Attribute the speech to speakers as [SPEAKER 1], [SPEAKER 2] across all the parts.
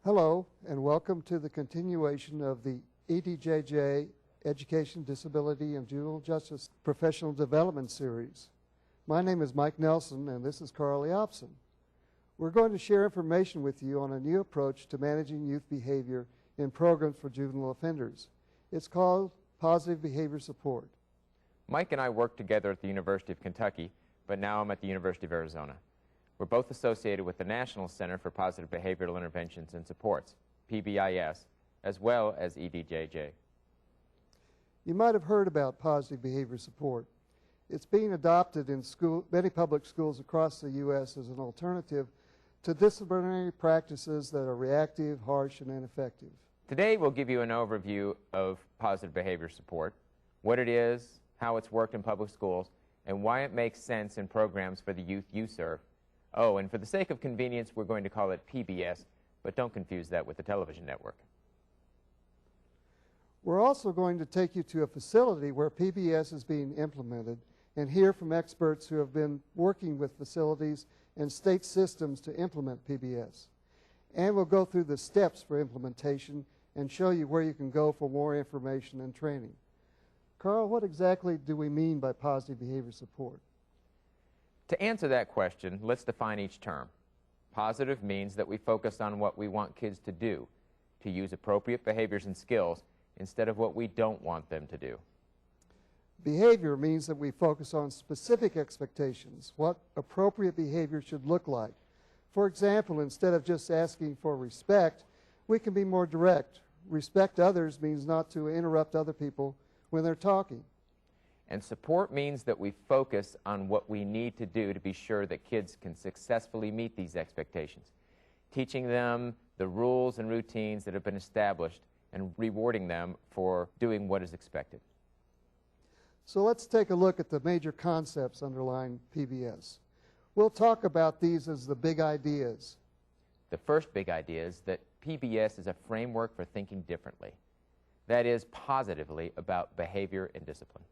[SPEAKER 1] Hello, and welcome to the continuation of the EDJJ Education, Disability, and Juvenile Justice Professional Development Series. My name is Mike Nelson, and this is Carl Eopson. We're going to share information with you on a new approach to managing youth behavior in programs for juvenile offenders. It's called Positive Behavior Support.
[SPEAKER 2] Mike and I work together at the University of Kentucky, but now I'm at the University of Arizona. We're both associated with the National Center for Positive Behavioral Interventions and Supports, PBIS, as well as EDJJ.
[SPEAKER 1] You might have heard about positive behavior support. It's being adopted in many public schools across the U.S. as an alternative to disciplinary practices that are reactive, harsh, and ineffective.
[SPEAKER 2] Today we'll give you an overview of positive behavior support, what it is, how it's worked in public schools, and why it makes sense in programs for the youth you serve. Oh, and for the sake of convenience, we're going to call it PBS, but don't confuse that with the television network.
[SPEAKER 1] We're also going to take you to a facility where PBS is being implemented and hear from experts who have been working with facilities and state systems to implement PBS. And we'll go through the steps for implementation and show you where you can go for more information and training. Carl, what exactly do we mean by positive behavior support?
[SPEAKER 2] To answer that question, let's define each term. Positive means that we focus on what we want kids to do, to use appropriate behaviors and skills instead of what we don't want them to do.
[SPEAKER 1] Behavior means that we focus on specific expectations, what appropriate behavior should look like. For example, instead of just asking for respect, we can be more direct. Respect others means not to interrupt other people when they're talking.
[SPEAKER 2] And support means that we focus on what we need to do to be sure that kids can successfully meet these expectations, teaching them the rules and routines that have been established and rewarding them for doing what is expected.
[SPEAKER 1] So let's take a look at the major concepts underlying PBS. We'll talk about these as the big ideas.
[SPEAKER 2] The first big idea is that PBS is a framework for thinking differently. That is, positively about behavior and discipline.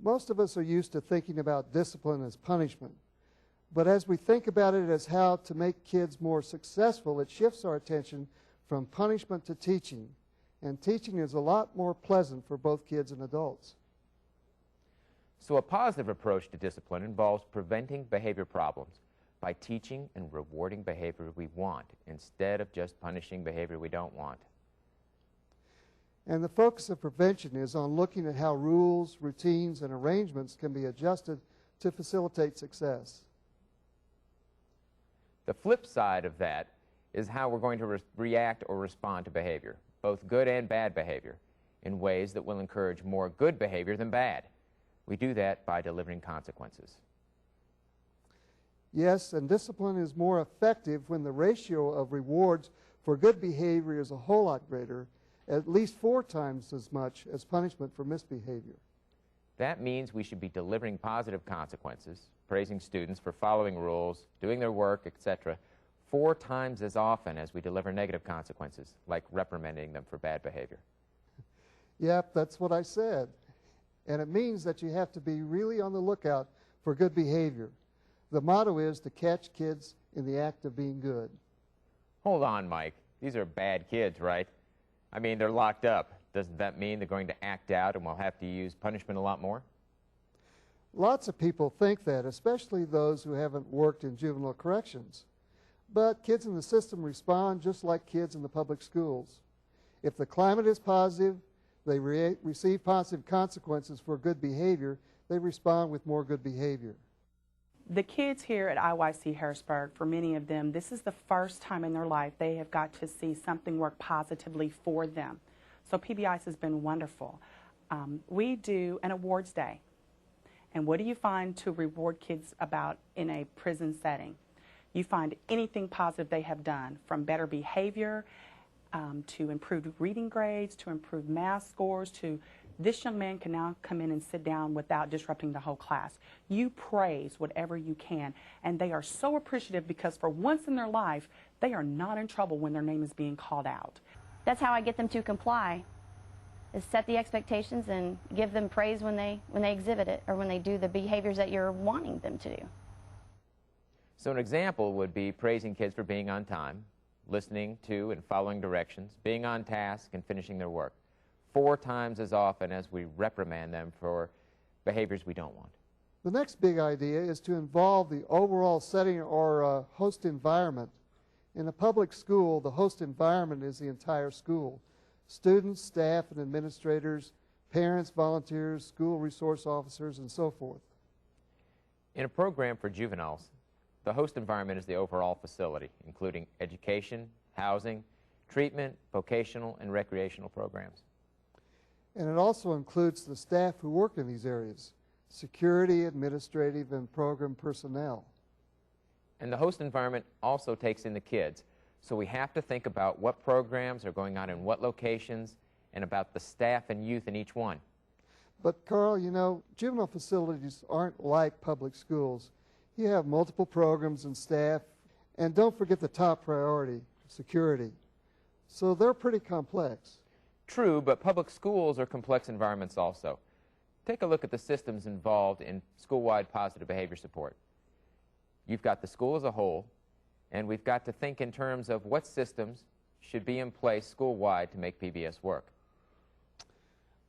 [SPEAKER 1] Most of us are used to thinking about discipline as punishment. But as we think about it as how to make kids more successful, it shifts our attention from punishment to teaching. And teaching is a lot more pleasant for both kids and adults.
[SPEAKER 2] So a positive approach to discipline involves preventing behavior problems by teaching and rewarding behavior we want instead of just punishing behavior we don't want.
[SPEAKER 1] And the focus of prevention is on looking at how rules, routines, and arrangements can be adjusted to facilitate success.
[SPEAKER 2] The flip side of that is how we're going to react or respond to behavior, both good and bad behavior, in ways that will encourage more good behavior than bad. We do that by delivering consequences.
[SPEAKER 1] Yes, and discipline is more effective when the ratio of rewards for good behavior is a whole lot greater, at least 4 times as much as punishment for misbehavior.
[SPEAKER 2] That means we should be delivering positive consequences, praising students for following rules, doing their work, etc., 4 times as often as we deliver negative consequences, like reprimanding them for bad behavior.
[SPEAKER 1] Yep, that's what I said. And it means that you have to be really on the lookout for good behavior. The motto is to catch kids in the act of being good.
[SPEAKER 2] Hold on, Mike. These are bad kids, right? I mean, they're locked up. Doesn't that mean they're going to act out and we'll have to use punishment a lot more?
[SPEAKER 1] Lots of people think that, especially those who haven't worked in juvenile corrections. But kids in the system respond just like kids in the public schools. If the climate is positive, they receive positive consequences for good behavior, they respond with more good behavior.
[SPEAKER 3] The kids here at IYC Harrisburg, for many of them, this is the first time in their life they have got to see something work positively for them. So PBIS has been wonderful. We do an awards day. And what do you find to reward kids about in a prison setting? You find anything positive they have done, from better behavior, to improved reading grades, to improved math scores, to this young man can now come in and sit down without disrupting the whole class. You praise whatever you can, and they are so appreciative because for once in their life, they are not in trouble when their name is being called out.
[SPEAKER 4] That's how I get them to comply, is set the expectations and give them praise when they exhibit it or when they do the behaviors that you're wanting them to do.
[SPEAKER 2] So an example would be praising kids for being on time, listening to and following directions, being on task, and finishing their work 4 times as often as we reprimand them for behaviors we don't want.
[SPEAKER 1] The next big idea is to involve the overall setting or host environment. In a public school, the host environment is the entire school. Students, staff, and administrators, parents, volunteers, school resource officers, and so forth.
[SPEAKER 2] In a program for juveniles, the host environment is the overall facility, including education, housing, treatment, vocational, and recreational programs.
[SPEAKER 1] And it also includes the staff who work in these areas: security, administrative, and program personnel.
[SPEAKER 2] And the host environment also takes in the kids, so we have to think about what programs are going on in what locations and about the staff and youth in each one.
[SPEAKER 1] But Carl, you know, juvenile facilities aren't like public schools. You have multiple programs and staff, and don't forget the top priority, security. So they're pretty complex.
[SPEAKER 2] True, but public schools are complex environments also. Take a look at the systems involved in school-wide positive behavior support. You've got the school as a whole, and we've got to think in terms of what systems should be in place school-wide to make PBS work.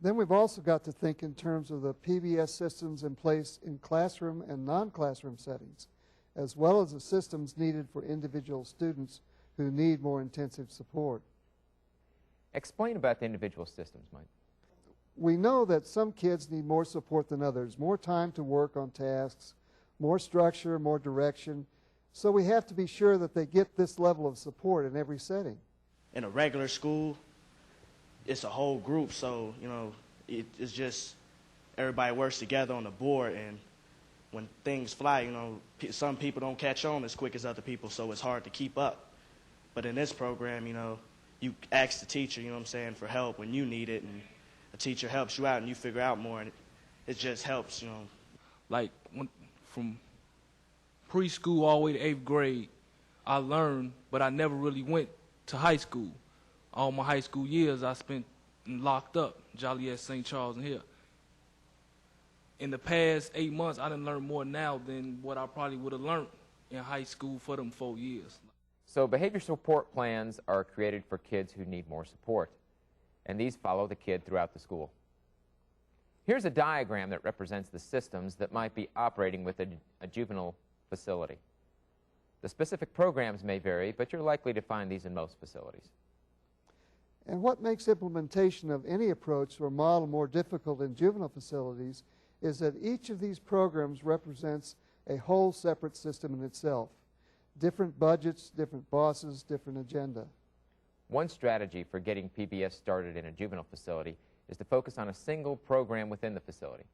[SPEAKER 1] Then we've also got to think in terms of the PBS systems in place in classroom and non-classroom settings, as well as the systems needed for individual students who need more intensive support.
[SPEAKER 2] Explain about the individual systems, Mike.
[SPEAKER 1] We know that some kids need more support than others, more time to work on tasks, more structure, more direction. So we have to be sure that they get this level of support in every setting.
[SPEAKER 5] In a regular school, it's a whole group, so, you know, it's just everybody works together on the board, and when things fly, you know, some people don't catch on as quick as other people, so it's hard to keep up. But in this program, you know, you ask the teacher, you know what I'm saying, for help when you need it, and the teacher helps you out and you figure out more, and it just helps, you know.
[SPEAKER 6] Like from preschool all the way to 8th grade, I learned, but I never really went to high school. All my high school years I spent locked up, Joliet, St. Charles, and here. In the past 8 months, I done learned more now than what I probably would have learned in high school for them 4 years.
[SPEAKER 2] So behavior support plans are created for kids who need more support, and these follow the kid throughout the school. Here's a diagram that represents the systems that might be operating with a juvenile facility. The specific programs may vary, but you're likely to find these in most facilities.
[SPEAKER 1] And what makes implementation of any approach or model more difficult in juvenile facilities is that each of these programs represents a whole separate system in itself. Different budgets, different bosses, different agenda.
[SPEAKER 2] One strategy for getting PBS started in a juvenile facility is to focus on a single program within the facility.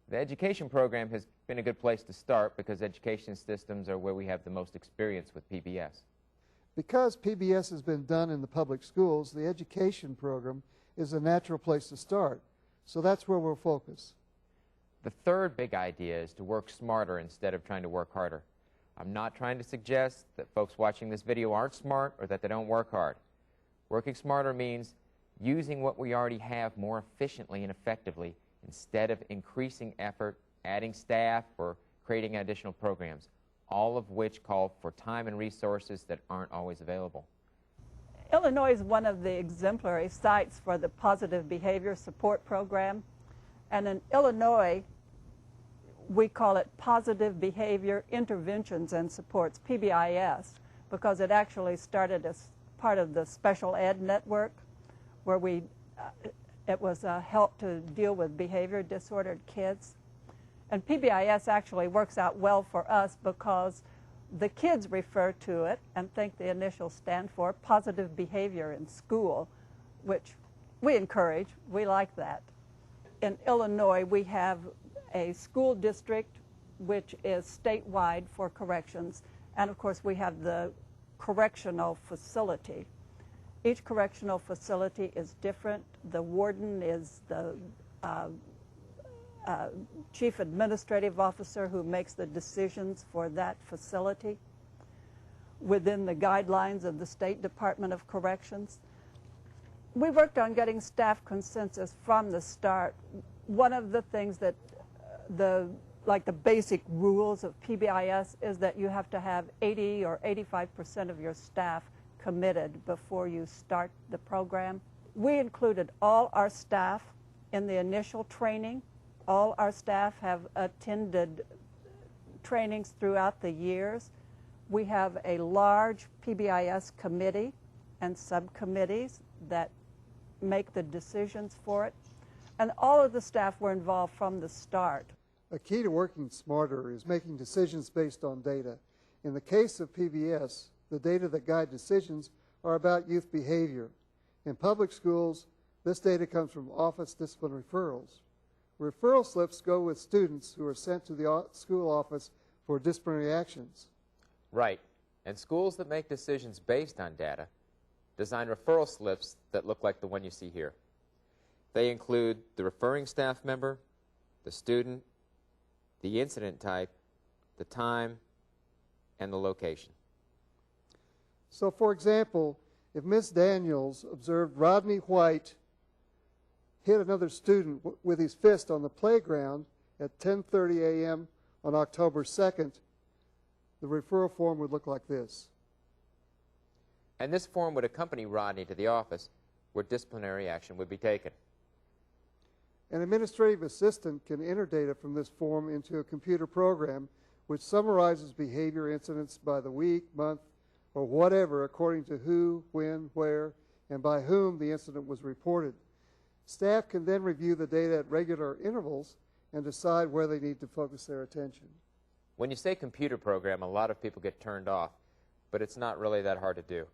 [SPEAKER 2] The education program has been a good place to start because education systems are where we have the most experience with PBS.
[SPEAKER 1] Because PBS has been done in the public schools, the education program is a natural place to start. So that's where we'll focus.
[SPEAKER 2] The third big idea is to work smarter instead of trying to work harder. I'm not trying to suggest that folks watching this video aren't smart or that they don't work hard. Working smarter means using what we already have more efficiently and effectively instead of increasing effort, adding staff, or creating additional programs, all of which call for time and resources that aren't always available.
[SPEAKER 7] Illinois is one of the exemplary sites for the Positive Behavior Support Program. And in Illinois, we call it Positive Behavior Interventions and Supports, PBIS, because it actually started as part of the special ed network, where it was help to deal with behavior disordered kids. And PBIS actually works out well for us because the kids refer to it and think the initials stand for positive behavior in school, which we encourage. We like that. In Illinois, we have a school district which is statewide for corrections, and of course we have the correctional facility. Each correctional facility is different. The warden is the chief administrative officer who makes the decisions for that facility within the guidelines of the State Department of Corrections. We worked on getting staff consensus from the start. One of the things that the basic rules of PBIS is that you have to have 80 or 85% of your staff committed before you start the program. We included all our staff in the initial training. All our staff have attended trainings throughout the years. We have a large PBIS committee and subcommittees that make the decisions for it. And all of the staff were involved from the start.
[SPEAKER 1] A key to working smarter is making decisions based on data. In the case of PBS, the data that guide decisions are about youth behavior. In public schools, this data comes from office discipline referrals. Referral slips go with students who are sent to the school office for disciplinary actions.
[SPEAKER 2] Right. And schools that make decisions based on data design referral slips that look like the one you see here. They include the referring staff member, the student, the incident type, the time, and the location.
[SPEAKER 1] So, for example, if Ms. Daniels observed Rodney White hit another student with his fist on the playground at 10:30 a.m. on October 2nd, the referral form would look like this.
[SPEAKER 2] And this form would accompany Rodney to the office where disciplinary action would be taken.
[SPEAKER 1] An administrative assistant can enter data from this form into a computer program which summarizes behavior incidents by the week, month, or whatever according to who, when, where, and by whom the incident was reported. Staff can then review the data at regular intervals and decide where they need to focus their attention.
[SPEAKER 2] When you say computer program, a lot of people get turned off, but it's not really that hard to do.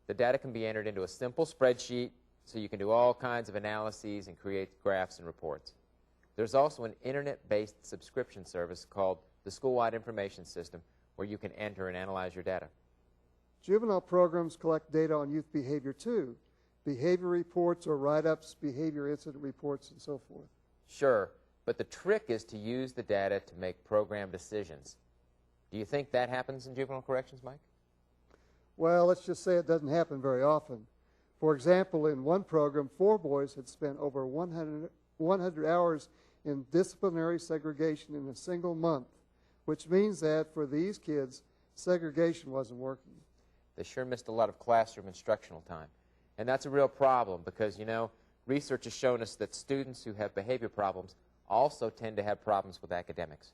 [SPEAKER 2] The data can be entered into a simple spreadsheet, so you can do all kinds of analyses and create graphs and reports. There's also an internet-based subscription service called the School-Wide Information System, where you can enter and analyze your data.
[SPEAKER 1] Juvenile programs collect data on youth behavior too. Behavior reports or write-ups, behavior incident reports, and so forth.
[SPEAKER 2] Sure, but the trick is to use the data to make program decisions. Do you think that happens in juvenile corrections, Mike?
[SPEAKER 1] Well, let's just say it doesn't happen very often. For example, in one program, 4 boys had spent over 100 hours in disciplinary segregation in a single month, which means that for these kids, segregation wasn't working.
[SPEAKER 2] They sure missed a lot of classroom instructional time. And that's a real problem because, you know, research has shown us that students who have behavior problems also tend to have problems with academics.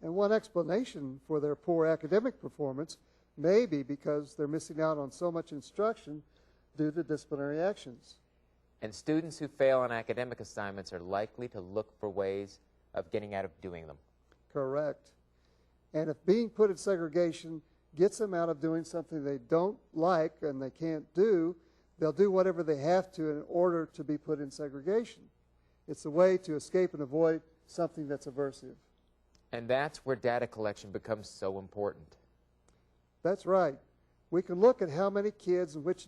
[SPEAKER 1] And one explanation for their poor academic performance may be because they're missing out on so much instruction due to disciplinary actions.
[SPEAKER 2] And students who fail on academic assignments are likely to look for ways of getting out of doing them.
[SPEAKER 1] Correct. And if being put in segregation gets them out of doing something they don't like and they can't do, they'll do whatever they have to in order to be put in segregation. It's a way to escape and avoid something that's aversive.
[SPEAKER 2] And that's where data collection becomes so important.
[SPEAKER 1] That's right. We can look at how many kids and which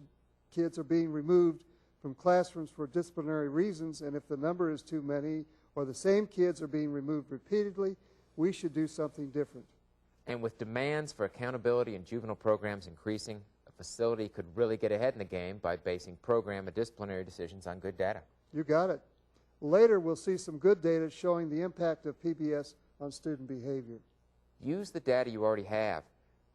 [SPEAKER 1] kids are being removed from classrooms for disciplinary reasons, and if the number is too many or the same kids are being removed repeatedly, we should do something different.
[SPEAKER 2] And with demands for accountability in juvenile programs increasing, a facility could really get ahead in the game by basing program and disciplinary decisions on good data.
[SPEAKER 1] You got it. Later, we'll see some good data showing the impact of PBS on student behavior.
[SPEAKER 2] Use the data you already have,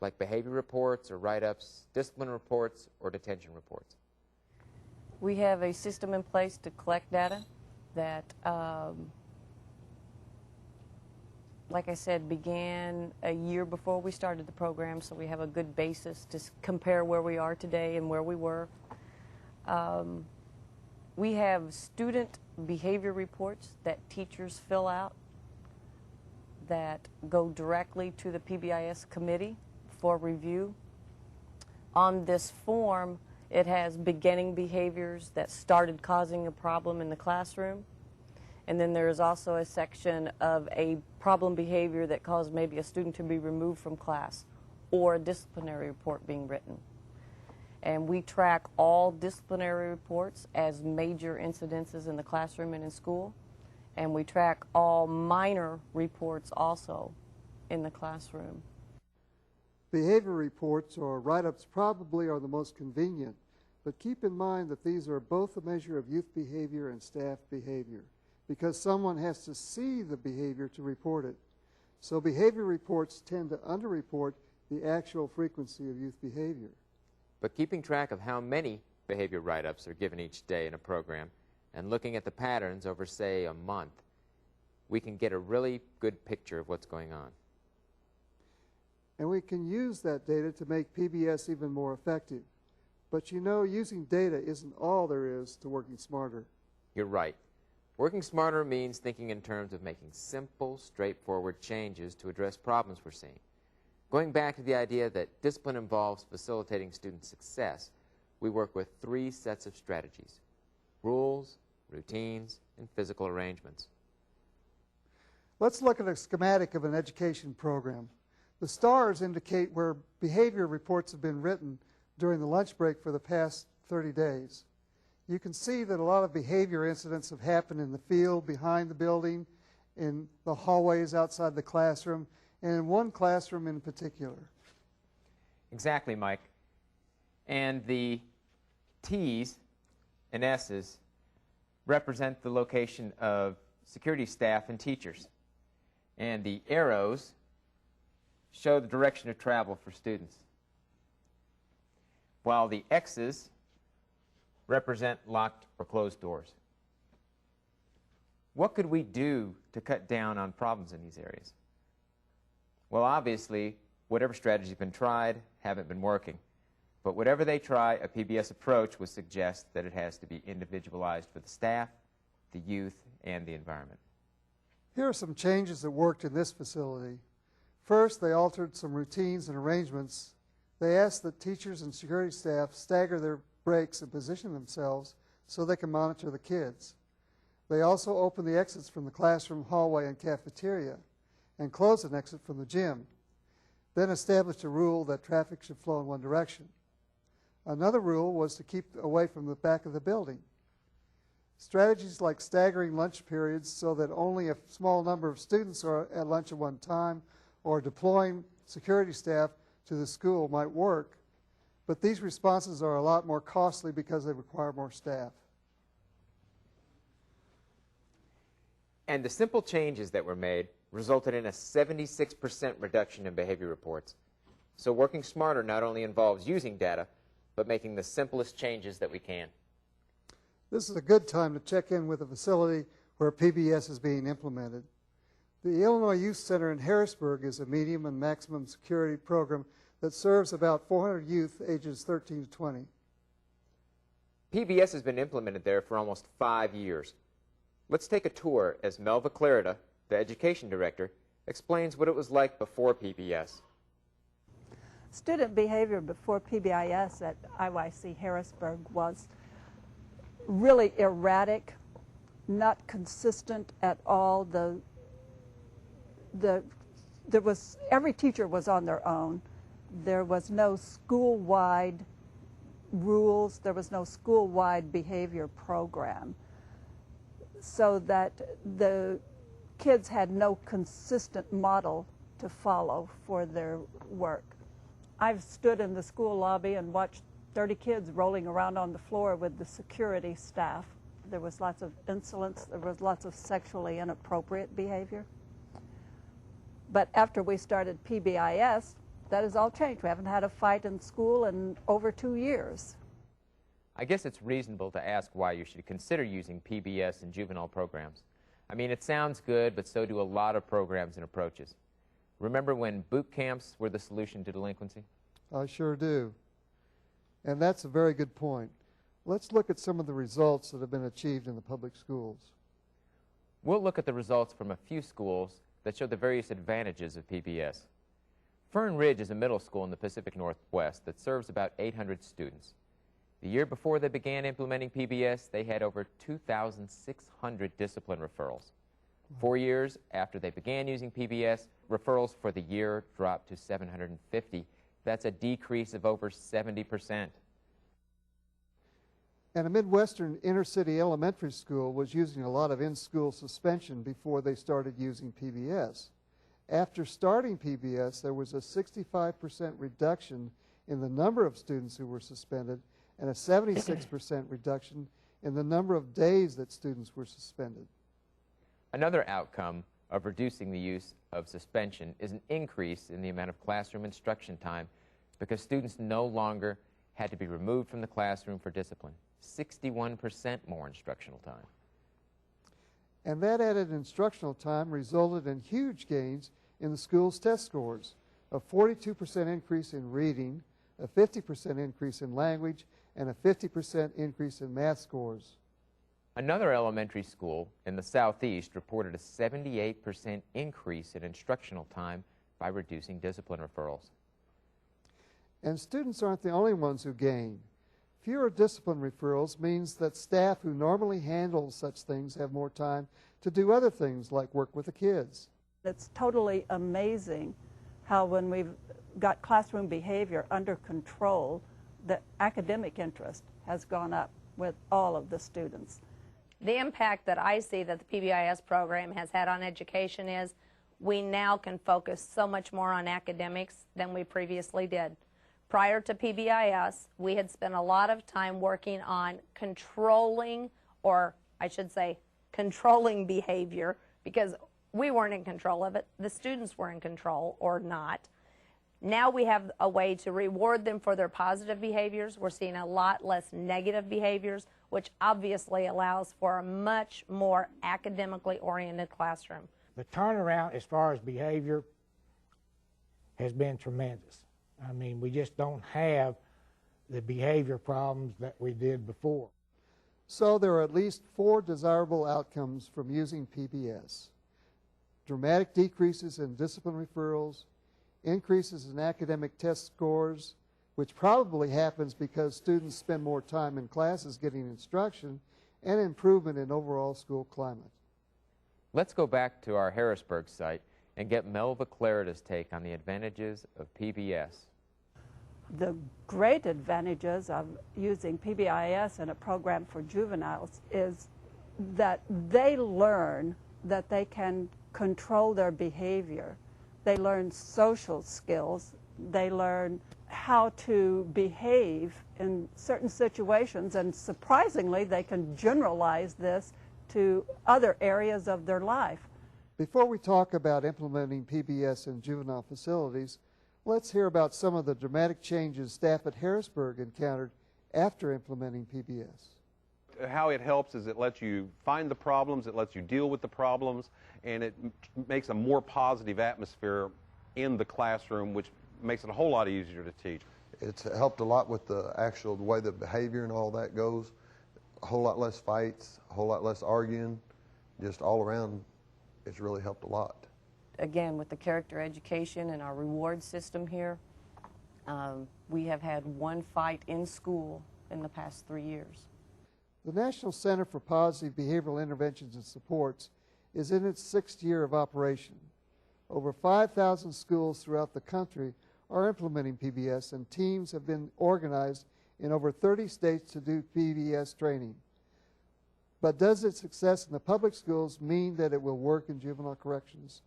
[SPEAKER 2] like behavior reports or write-ups, discipline reports, or detention reports.
[SPEAKER 8] We have a system in place to collect data that, like I said, began a year before we started the program, so we have a good basis to compare where we are today and where we were. We have student behavior reports that teachers fill out that go directly to the PBIS committee for review. On this form, it has beginning behaviors that started causing a problem in the classroom. And then there is also a section of a problem behavior that caused maybe a student to be removed from class or a disciplinary report being written. And we track all disciplinary reports as major incidences in the classroom and in school. And we track all minor reports also in the classroom.
[SPEAKER 1] Behavior reports or write-ups probably are the most convenient, but keep in mind that these are both a measure of youth behavior and staff behavior, because someone has to see the behavior to report it. So behavior reports tend to underreport the actual frequency of youth behavior.
[SPEAKER 2] But keeping track of how many behavior write-ups are given each day in a program and looking at the patterns over, say, a month, we can get a really good picture of what's going on.
[SPEAKER 1] And we can use that data to make PBS even more effective. But you know, using data isn't all there is to working smarter.
[SPEAKER 2] You're right. Working smarter means thinking in terms of making simple, straightforward changes to address problems we're seeing. Going back to the idea that discipline involves facilitating student success, we work with 3 sets of strategies: rules, routines, and physical arrangements.
[SPEAKER 1] Let's look at a schematic of an education program. The stars indicate where behavior reports have been written during the lunch break for the past 30 days. You can see that a lot of behavior incidents have happened in the field, behind the building, in the hallways outside the classroom, and in one classroom in particular.
[SPEAKER 2] Exactly, Mike. And the T's and S's represent the location of security staff and teachers. And the arrows show the direction of travel for students, while the X's represent locked or closed doors. What could we do to cut down on problems in these areas? Well, obviously, whatever strategies have been tried haven't been working. But whatever they try, a PBS approach would suggest that it has to be individualized for the staff, the youth, and the environment.
[SPEAKER 1] Here are some changes that worked in this facility. First, they altered some routines and arrangements. They asked that teachers and security staff stagger their breaks and position themselves so they can monitor the kids. They also opened the exits from the classroom, hallway, and cafeteria and closed an exit from the gym. Then established a rule that traffic should flow in one direction. Another rule was to keep away from the back of the building. Strategies like staggering lunch periods so that only a small number of students are at lunch at one time, or deploying security staff to the school might work, but these responses are a lot more costly because they require more staff.
[SPEAKER 2] And the simple changes that were made resulted in a 76% reduction in behavior reports. So working smarter not only involves using data, but making the simplest changes that we can.
[SPEAKER 1] This is a good time to check in with a facility where PBS is being implemented. The Illinois Youth Center in Harrisburg is a medium and maximum security program that serves about 400 youth ages 13 to 20.
[SPEAKER 2] PBS has been implemented there for almost 5 years. Let's take a tour as Melva Clarida, the education director, explains what it was like before PBS.
[SPEAKER 7] Student behavior before PBIS at IYC Harrisburg was really erratic, not consistent at all. Every teacher was on their own. There was no school-wide rules. There was no school-wide behavior program, so that the kids had no consistent model to follow for their work. I've stood in the school lobby and watched 30 kids rolling around on the floor with the security staff. There was lots of insolence. There was lots of sexually inappropriate behavior. But after we started PBIS, that has all changed. We haven't had a fight in school in over 2 years.
[SPEAKER 2] I guess it's reasonable to ask why you should consider using PBS in juvenile programs. I mean, it sounds good, but so do a lot of programs and approaches. Remember when boot camps were the solution to delinquency?
[SPEAKER 1] I sure do. And that's a very good point. Let's look at some of the results that have been achieved in the public schools.
[SPEAKER 2] We'll look at the results from a few schools that show the various advantages of PBS. Fern Ridge is a middle school in the Pacific Northwest that serves about 800 students. The year before they began implementing PBS, they had over 2,600 discipline referrals. 4 years after they began using PBS, referrals for the year dropped to 750. That's a decrease of over 70%.
[SPEAKER 1] And a Midwestern inner-city elementary school was using a lot of in-school suspension before they started using PBS. After starting PBS, there was a 65% reduction in the number of students who were suspended and a 76% reduction in the number of days that students were suspended.
[SPEAKER 2] Another outcome of reducing the use of suspension is an increase in the amount of classroom instruction time because students no longer had to be removed from the classroom for discipline. 61% more instructional time.
[SPEAKER 1] And that added instructional time resulted in huge gains in the school's test scores, a 42% increase in reading, a 50% increase in language, and a 50% increase in math scores.
[SPEAKER 2] Another elementary school in the Southeast reported a 78% increase in instructional time by reducing discipline referrals.
[SPEAKER 1] And students aren't the only ones who gain. Fewer discipline referrals means that staff who normally handle such things have more time to do other things like work with the kids.
[SPEAKER 7] It's totally amazing how when we've got classroom behavior under control, the academic interest has gone up with all of the students.
[SPEAKER 9] The impact that I see that the PBIS program has had on education is we now can focus so much more on academics than we previously did. Prior to PBIS, we had spent a lot of time working on controlling, or I should say controlling behavior, because we weren't in control of it. The students were in control or not. Now we have a way to reward them for their positive behaviors. We're seeing a lot less negative behaviors, which obviously allows for a much more academically oriented classroom.
[SPEAKER 10] The turnaround as far as behavior has been tremendous. I mean, we just don't have the behavior problems that we did before.
[SPEAKER 1] So there are at least 4 desirable outcomes from using PBS. Dramatic decreases in discipline referrals, increases in academic test scores, which probably happens because students spend more time in classes getting instruction, and improvement in overall school climate.
[SPEAKER 2] Let's go back to our Harrisburg site and get Melva Clarida's take on the advantages of PBS.
[SPEAKER 7] The great advantages of using PBIS in a program for juveniles is that they learn that they can control their behavior. They learn social skills. They learn how to behave in certain situations, and surprisingly, they can generalize this to other areas of their life.
[SPEAKER 1] Before we talk about implementing PBS in juvenile facilities, let's hear about some of the dramatic changes staff at Harrisburg encountered after implementing PBS.
[SPEAKER 11] How it helps is it lets you find the problems, it lets you deal with the problems, and it makes a more positive atmosphere in the classroom, which makes it a whole lot easier to teach.
[SPEAKER 12] It's helped a lot with the way the behavior and all that goes. A whole lot less fights, a whole lot less arguing, just all around it's really helped a lot.
[SPEAKER 8] Again, with the character education and our reward system here, we have had 1 fight in school in the past 3 years.
[SPEAKER 1] The National Center for Positive Behavioral Interventions and Supports is in its 6th year of operation. Over 5,000 schools throughout the country are implementing PBS, and teams have been organized in over 30 states to do PBS training. But does its success in the public schools mean that it will work in juvenile corrections?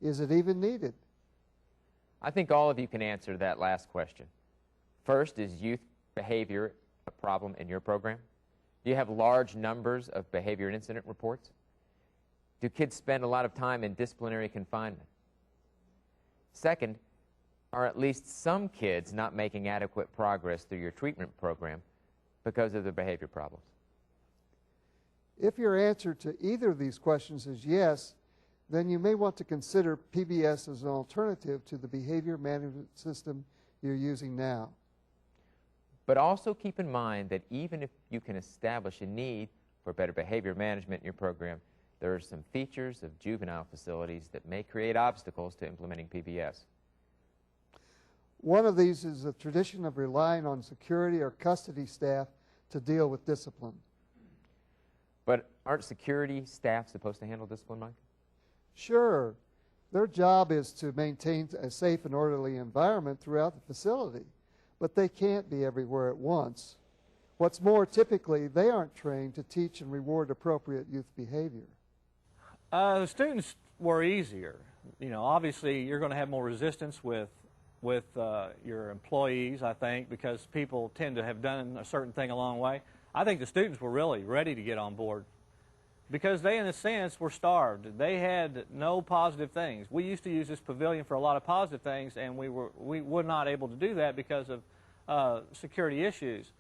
[SPEAKER 1] Is it even needed?
[SPEAKER 2] I think all of you can answer that last question. First, is youth behavior a problem in your program? Do you have large numbers of behavior incident reports? Do kids spend a lot of time in disciplinary confinement? Second, are at least some kids not making adequate progress through your treatment program because of their behavior problems?
[SPEAKER 1] If your answer to either of these questions is yes, then you may want to consider PBS as an alternative to the behavior management system you're using now.
[SPEAKER 2] But also keep in mind that even if you can establish a need for better behavior management in your program, there are some features of juvenile facilities that may create obstacles to implementing PBS.
[SPEAKER 1] One of these is the tradition of relying on security or custody staff to deal with discipline.
[SPEAKER 2] But aren't security staff supposed to handle discipline, Mike?
[SPEAKER 1] Sure. Their job is to maintain a safe and orderly environment throughout the facility, but they can't be everywhere at once. What's more, typically, they aren't trained to teach and reward appropriate youth behavior.
[SPEAKER 13] The students were easier. You know, obviously, you're going to have more resistance with your employees, I think, because people tend to have done a certain thing a long way. I think the students were really ready to get on board because they, in a sense, were starved. They had no positive things. We used to use this pavilion for a lot of positive things, and we were not able to do that because security issues.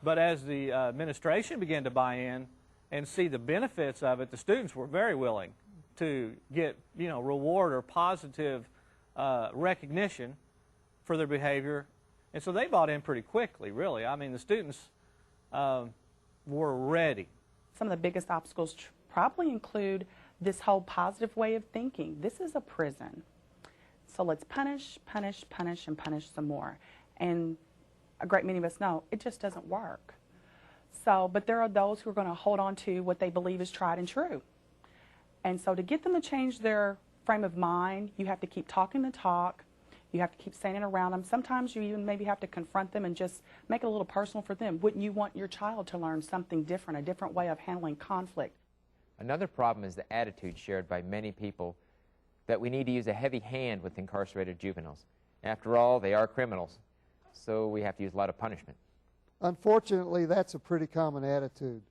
[SPEAKER 13] But as the administration began to buy in and see the benefits of it, the students were very willing to get, reward or positive recognition for their behavior. And so they bought in pretty quickly, really. I mean, the students were ready.
[SPEAKER 3] Some of the biggest obstacles probably include this whole positive way of thinking. This is a prison. So let's punish, punish, punish, and punish some more. And a great many of us know it just doesn't work. So, but there are those who are going to hold on to what they believe is tried and true. And so to get them to change their frame of mind, you have to keep talking the talk. You have to keep saying it around them. Sometimes you even maybe have to confront them and just make it a little personal for them. Wouldn't you want your child to learn something different, a different way of handling conflict?
[SPEAKER 2] Another problem is the attitude shared by many people that we need to use a heavy hand with incarcerated juveniles. After all, they are criminals, so we have to use a lot of punishment.
[SPEAKER 1] Unfortunately, that's a pretty common attitude.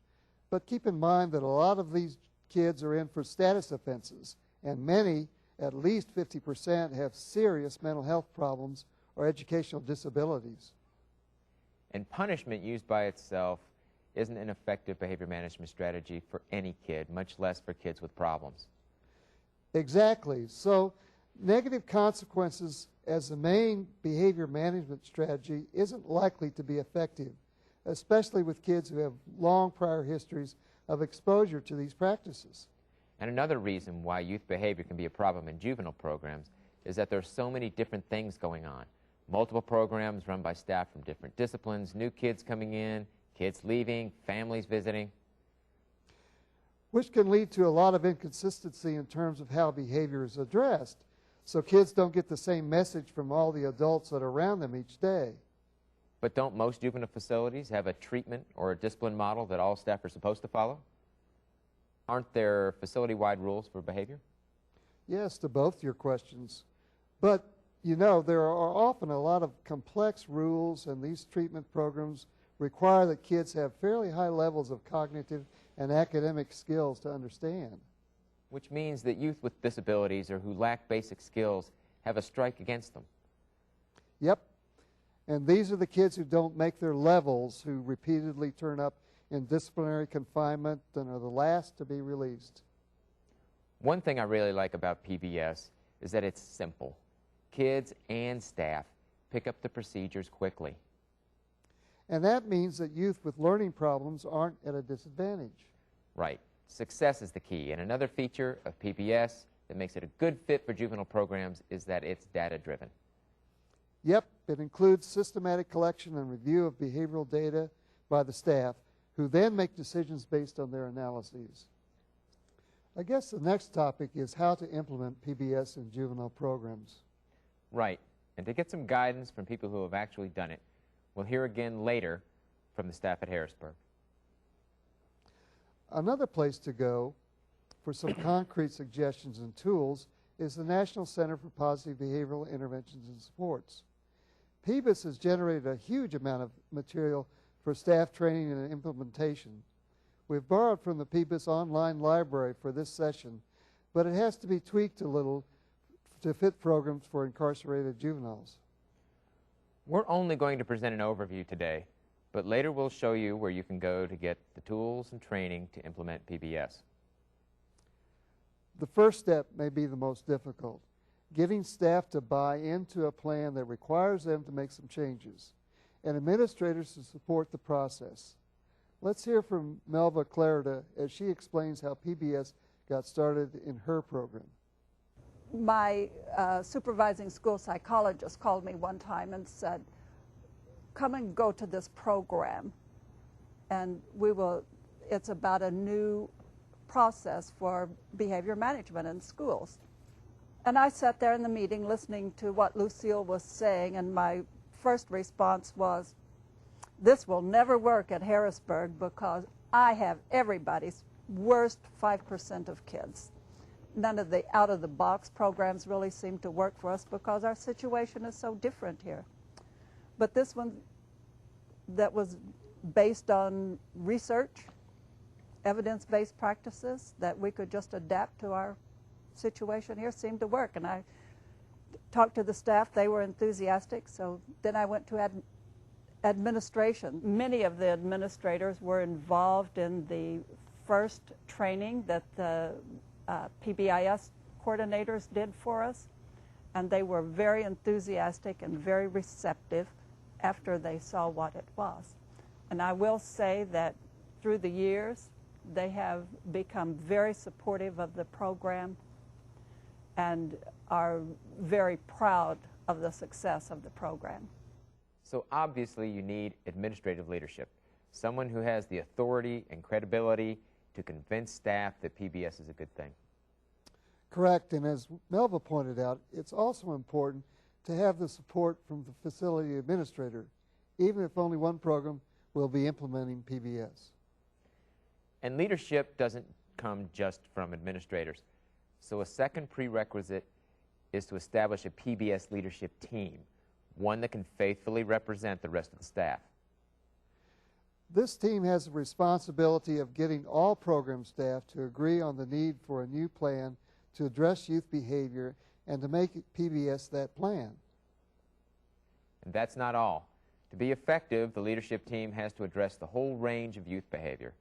[SPEAKER 1] But keep in mind that a lot of these kids are in for status offenses, and many, at least 50%, have serious mental health problems or educational disabilities.
[SPEAKER 2] And punishment used by itself isn't an effective behavior management strategy for any kid, much less for kids with problems.
[SPEAKER 1] Exactly. So negative consequences as the main behavior management strategy isn't likely to be effective, especially with kids who have long prior histories of exposure to these practices.
[SPEAKER 2] And another reason why youth behavior can be a problem in juvenile programs is that there are so many different things going on. Multiple programs run by staff from different disciplines, new kids coming in, kids leaving, families visiting.
[SPEAKER 1] Which can lead to a lot of inconsistency in terms of how behavior is addressed. So kids don't get the same message from all the adults that are around them each day.
[SPEAKER 2] But don't most juvenile facilities have a treatment or a discipline model that all staff are supposed to follow? Aren't there facility-wide rules for behavior?
[SPEAKER 1] Yes, to both your questions. But, there are often a lot of complex rules, and these treatment programs require that kids have fairly high levels of cognitive and academic skills to understand.
[SPEAKER 2] Which means that youth with disabilities or who lack basic skills have a strike against them.
[SPEAKER 1] Yep. And these are the kids who don't make their levels, who repeatedly turn up in disciplinary confinement and are the last to be released.
[SPEAKER 2] One thing I really like about PBS is that it's simple. Kids and staff pick up the procedures quickly.
[SPEAKER 1] And that means that youth with learning problems aren't at a disadvantage.
[SPEAKER 2] Right. Success is the key. And another feature of PBS that makes it a good fit for juvenile programs is that it's data-driven.
[SPEAKER 1] Yep, it includes systematic collection and review of behavioral data by the staff, who then make decisions based on their analyses. I guess the next topic is how to implement PBS in juvenile programs.
[SPEAKER 2] Right. And to get some guidance from people who have actually done it, we'll hear again later from the staff at Harrisburg.
[SPEAKER 1] Another place to go for some concrete suggestions and tools is the National Center for Positive Behavioral Interventions and Supports. PBIS has generated a huge amount of material for staff training and implementation. We've borrowed from the PBIS online library for this session, but it has to be tweaked a little to fit programs for incarcerated juveniles.
[SPEAKER 2] We're only going to present an overview today, but later we'll show you where you can go to get the tools and training to implement PBS.
[SPEAKER 1] The first step may be the most difficult, getting staff to buy into a plan that requires them to make some changes, and administrators to support the process. Let's hear from Melva Clarida as she explains how PBS got started in her program.
[SPEAKER 7] My supervising school psychologist called me one time and said, come and go to this program, and it's about a new process for behavior management in schools. And I sat there in the meeting listening to what Lucille was saying, and my first response was, this will never work at Harrisburg because I have everybody's worst 5% of kids. None of the out-of-the-box programs really seem to work for us because our situation is so different here. But this one that was based on research, evidence-based practices that we could just adapt to our situation here seemed to work. And I talked to the staff. They were enthusiastic. So then I went to Administration. Many of the administrators were involved in the first training that the PBIS coordinators did for us, and they were very enthusiastic and very receptive after they saw what it was. And I will say that through the years, they have become very supportive of the program and are very proud of the success of the program.
[SPEAKER 2] So obviously you need administrative leadership, someone who has the authority and credibility to convince staff that PBS is a good thing.
[SPEAKER 1] Correct, and as Melva pointed out, it's also important to have the support from the facility administrator, even if only one program will be implementing PBS.
[SPEAKER 2] And leadership doesn't come just from administrators. So a second prerequisite is to establish a PBS leadership team, one that can faithfully represent the rest of the staff.
[SPEAKER 1] This team has the responsibility of getting all program staff to agree on the need for a new plan to address youth behavior and to make PBS that plan.
[SPEAKER 2] And that's not all. To be effective, the leadership team has to address the whole range of youth behavior.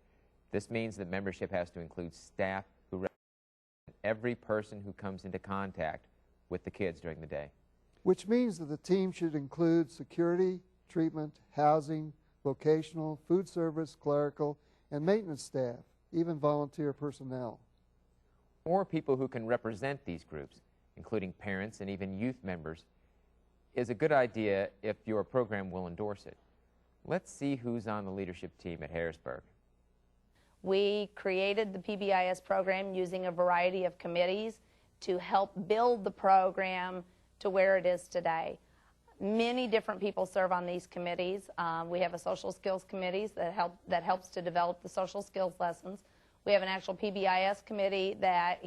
[SPEAKER 2] This means that membership has to include staff who represent every person who comes into contact with the kids during the day.
[SPEAKER 1] Which means that the team should include security, treatment, housing, vocational, food service, clerical, and maintenance staff, even volunteer personnel.
[SPEAKER 2] Or people who can represent these groups, including parents and even youth members, is a good idea if your program will endorse it. Let's see who's on the leadership team at Harrisburg.
[SPEAKER 9] We created the PBIS program using a variety of committees to help build the program to where it is today. Many different people serve on these committees. We have a social skills committee that helps to develop the social skills lessons. We have an actual PBIS committee that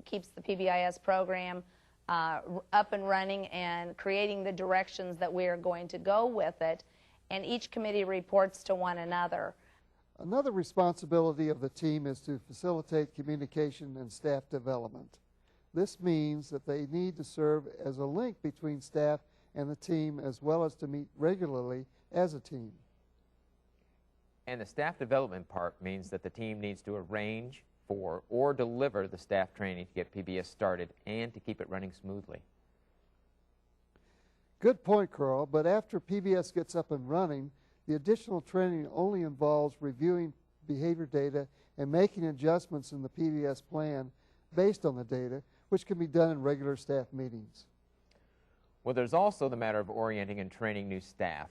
[SPEAKER 9] keeps the PBIS program up and running and creating the directions that we are going to go with it. And each committee reports to one another.
[SPEAKER 1] Another responsibility of the team is to facilitate communication and staff development. This means that they need to serve as a link between staff and the team, as well as to meet regularly as a team.
[SPEAKER 2] And the staff development part means that the team needs to arrange for or deliver the staff training to get PBS started and to keep it running smoothly.
[SPEAKER 1] Good point, Carl, but after PBS gets up and running, the additional training only involves reviewing behavior data and making adjustments in the PBS plan based on the data, which can be done in regular staff meetings.
[SPEAKER 2] Well, there's also the matter of orienting and training new staff.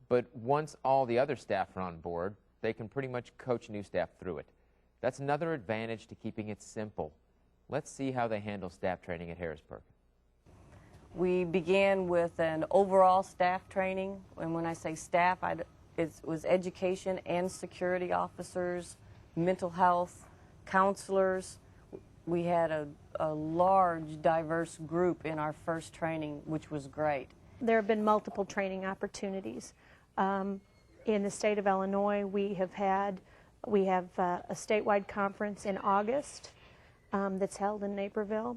[SPEAKER 2] But once all the other staff are on board, they can pretty much coach new staff through it. That's another advantage to keeping it simple. Let's see how they handle staff training at Harrisburg.
[SPEAKER 8] We began with an overall staff training, and when I say staff, it was education and security officers, mental health, counselors. We had a large, diverse group in our first training, which was great.
[SPEAKER 14] There have been multiple training opportunities. In the state of Illinois, we have a statewide conference in August that's held in Naperville.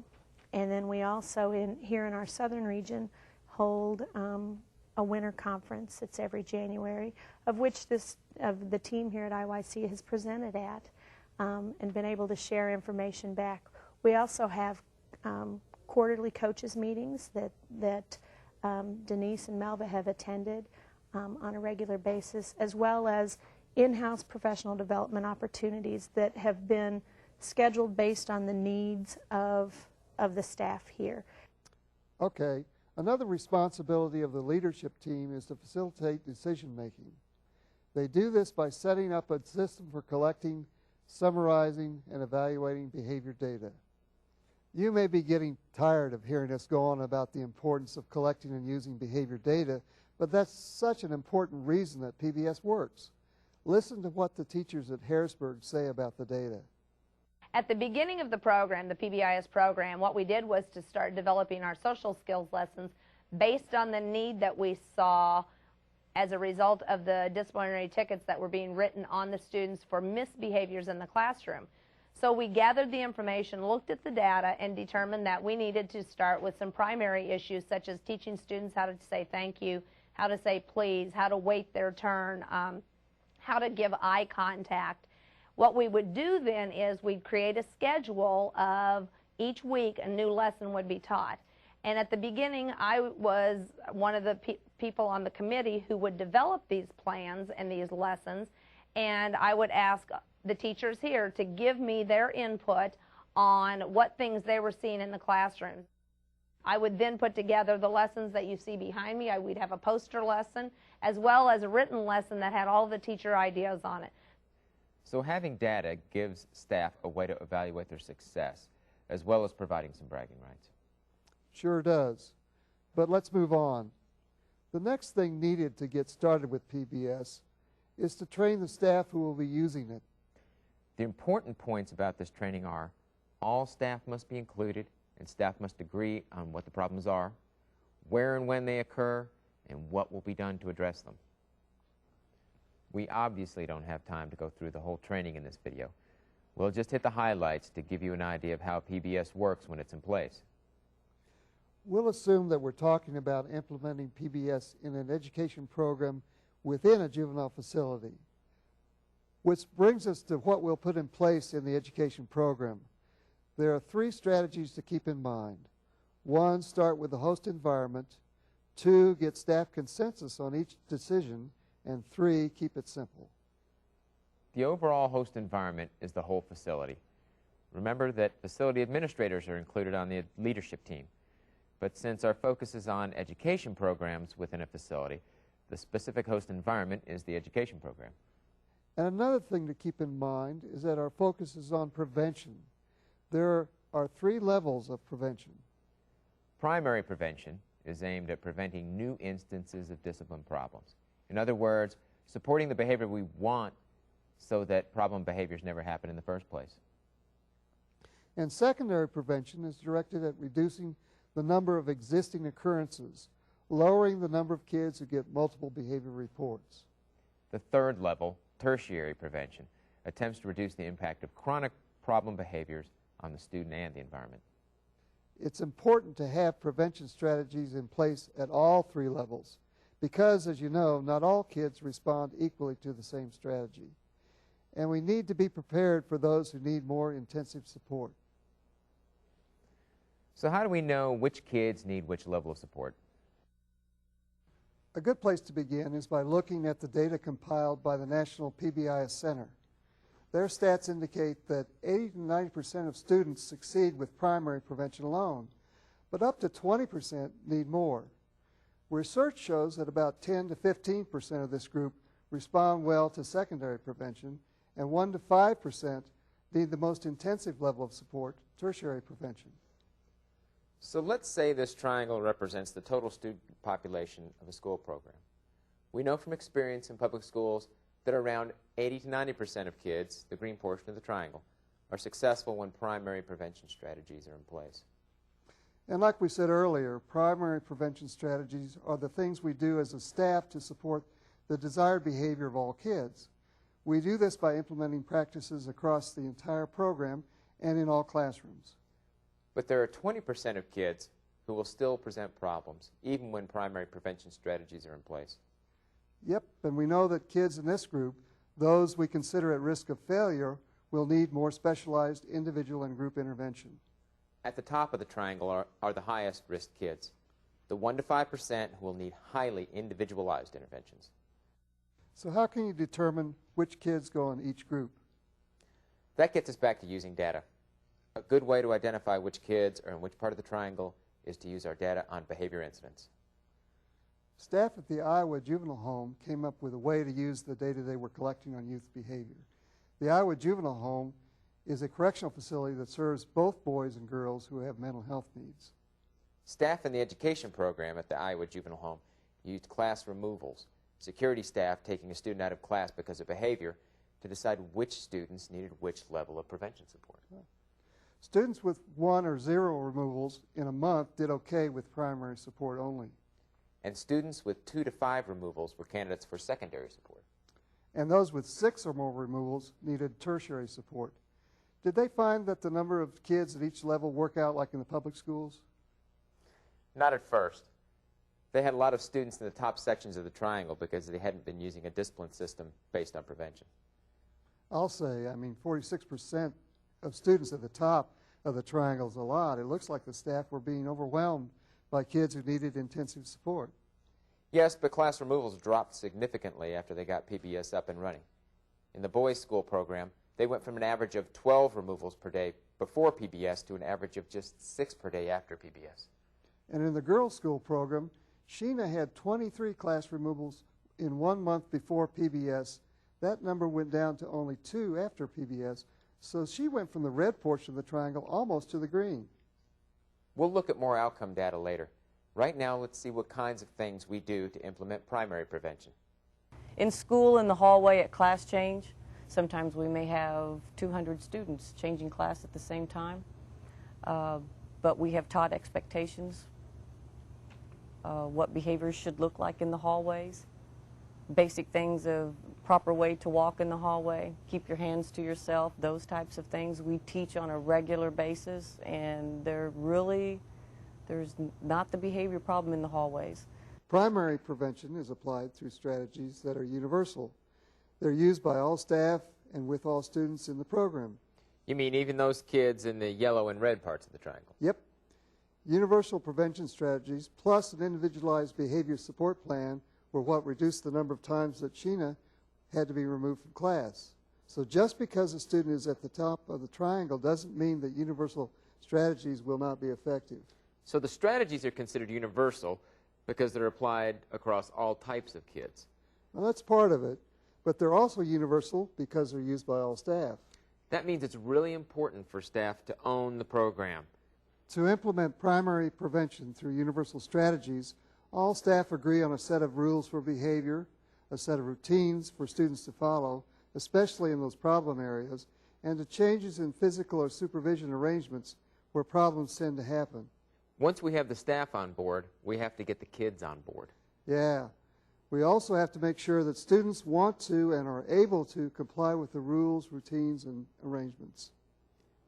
[SPEAKER 14] And then we also, here in our southern region, hold a winter conference. It's every January, of which the team here at IYC has presented at and been able to share information back. We also have quarterly coaches meetings that Denise and Melva have attended on a regular basis, as well as in-house professional development opportunities that have been scheduled based on the needs of the staff here.
[SPEAKER 1] Okay, another responsibility of the leadership team is to facilitate decision making. They do this by setting up a system for collecting, summarizing, and evaluating behavior data. You may be getting tired of hearing us go on about the importance of collecting and using behavior data, but that's such an important reason that PBS works. Listen to what the teachers at Harrisburg say about the data.
[SPEAKER 9] At the beginning of the program, the PBIS program, what we did was to start developing our social skills lessons based on the need that we saw as a result of the disciplinary tickets that were being written on the students for misbehaviors in the classroom. So we gathered the information, looked at the data, and determined that we needed to start with some primary issues such as teaching students how to say thank you, how to say please, how to wait their turn, how to give eye contact. What we would do then is we'd create a schedule of each week a new lesson would be taught. And at the beginning, I was one of the people on the committee who would develop these plans and these lessons, and I would ask the teachers here to give me their input on what things they were seeing in the classroom. I would then put together the lessons that you see behind me. We'd have a poster lesson as well as a written lesson that had all the teacher ideas on it.
[SPEAKER 2] So having data gives staff a way to evaluate their success, as well as providing some bragging rights.
[SPEAKER 1] Sure does. But let's move on. The next thing needed to get started with PBS is to train the staff who will be using it.
[SPEAKER 2] The important points about this training are all staff must be included, and staff must agree on what the problems are, where and when they occur, and what will be done to address them. We obviously don't have time to go through the whole training in this video. We'll just hit the highlights to give you an idea of how PBS works when it's in place.
[SPEAKER 1] We'll assume that we're talking about implementing PBS in an education program within a juvenile facility, which brings us to what we'll put in place in the education program. There are 3 strategies to keep in mind. 1, start with the host environment. 2, get staff consensus on each decision. And 3, keep it simple.
[SPEAKER 2] The overall host environment is the whole facility. Remember that facility administrators are included on the leadership team. But since our focus is on education programs within a facility, the specific host environment is the education program.
[SPEAKER 1] And another thing to keep in mind is that our focus is on prevention. There are 3 levels of prevention.
[SPEAKER 2] Primary prevention is aimed at preventing new instances of discipline problems. In other words, supporting the behavior we want so that problem behaviors never happen in the first place.
[SPEAKER 1] And secondary prevention is directed at reducing the number of existing occurrences, lowering the number of kids who get multiple behavior reports.
[SPEAKER 2] The third level, tertiary prevention, attempts to reduce the impact of chronic problem behaviors on the student and the environment.
[SPEAKER 1] It's important to have prevention strategies in place at all 3 levels because, as you know, not all kids respond equally to the same strategy. And we need to be prepared for those who need more intensive support.
[SPEAKER 2] So how do we know which kids need which level of support?
[SPEAKER 1] A good place to begin is by looking at the data compiled by the National PBIS Center. Their stats indicate that 80 to 90% of students succeed with primary prevention alone, but up to 20% need more. Research shows that about 10 to 15% of this group respond well to secondary prevention, and 1 to 5% need the most intensive level of support, tertiary prevention.
[SPEAKER 2] So let's say this triangle represents the total student population of a school program. We know from experience in public schools that around 80 to 90% of kids, the green portion of the triangle, are successful when primary prevention strategies are in place.
[SPEAKER 1] And like we said earlier, primary prevention strategies are the things we do as a staff to support the desired behavior of all kids. We do this by implementing practices across the entire program and in all classrooms.
[SPEAKER 2] But there are 20% of kids who will still present problems, even when primary prevention strategies are in place.
[SPEAKER 1] Yep, and we know that kids in this group, those we consider at risk of failure, will need more specialized individual and group intervention.
[SPEAKER 2] At the top of the triangle are the highest risk kids, the 1 to 5% who will need highly individualized interventions.
[SPEAKER 1] So how can you determine which kids go in each group?
[SPEAKER 2] That gets us back to using data. A good way to identify which kids are in which part of the triangle is to use our data on behavior incidents.
[SPEAKER 1] Staff at the Iowa Juvenile Home came up with a way to use the data they were collecting on youth behavior. The Iowa Juvenile Home is a correctional facility that serves both boys and girls who have mental health needs.
[SPEAKER 2] Staff in the education program at the Iowa Juvenile Home used class removals, security staff taking a student out of class because of behavior, to decide which students needed which level of prevention support.
[SPEAKER 1] Students with 1 or 0 removals in a month did okay with primary support only.
[SPEAKER 2] And students with 2 to 5 removals were candidates for secondary support.
[SPEAKER 1] And those with 6 or more removals needed tertiary support. Did they find that the number of kids at each level work out like in the public schools?
[SPEAKER 2] Not at first. They had a lot of students in the top sections of the triangle because they hadn't been using a discipline system based on prevention.
[SPEAKER 1] I'll say, 46% of students at the top of the triangle is a lot. It looks like the staff were being overwhelmed by kids who needed intensive support.
[SPEAKER 2] Yes, but class removals dropped significantly after they got PBS up and running. In the boys' school program, they went from an average of 12 removals per day before PBS to an average of just 6 per day after PBS.
[SPEAKER 1] And in the girls' school program, Sheena had 23 class removals in 1 month before PBS. That number went down to only 2 after PBS, so she went from the red portion of the triangle almost to the green.
[SPEAKER 2] We'll look at more outcome data later. Right now, let's see what kinds of things we do to implement primary prevention.
[SPEAKER 8] In school, in the hallway at class change, sometimes we may have 200 students changing class at the same time, but we have taught expectations, what behaviors should look like in the hallways, basic things of proper way to walk in the hallway, keep your hands to yourself, those types of things we teach on a regular basis, and there's not the behavior problem in the hallways.
[SPEAKER 1] Primary prevention is applied through strategies that are universal. They're used by all staff and with all students in the program.
[SPEAKER 2] You mean even those kids in the yellow and red parts of the triangle?
[SPEAKER 1] Yep. Universal prevention strategies plus an individualized behavior support plan were what reduced the number of times that Sheena had to be removed from class. So just because a student is at the top of the triangle doesn't mean that universal strategies will not be effective.
[SPEAKER 2] So the strategies are considered universal because they're applied across all types of kids.
[SPEAKER 1] Well, that's part of it, but they're also universal because they're used by all staff.
[SPEAKER 2] That means it's really important for staff to own the program.
[SPEAKER 1] To implement primary prevention through universal strategies, all staff agree on a set of rules for behavior, a set of routines for students to follow, especially in those problem areas, and to changes in physical or supervision arrangements where problems tend to happen.
[SPEAKER 2] Once we have the staff on board, we have to get the kids on board.
[SPEAKER 1] Yeah. We also have to make sure that students want to and are able to comply with the rules, routines, and arrangements.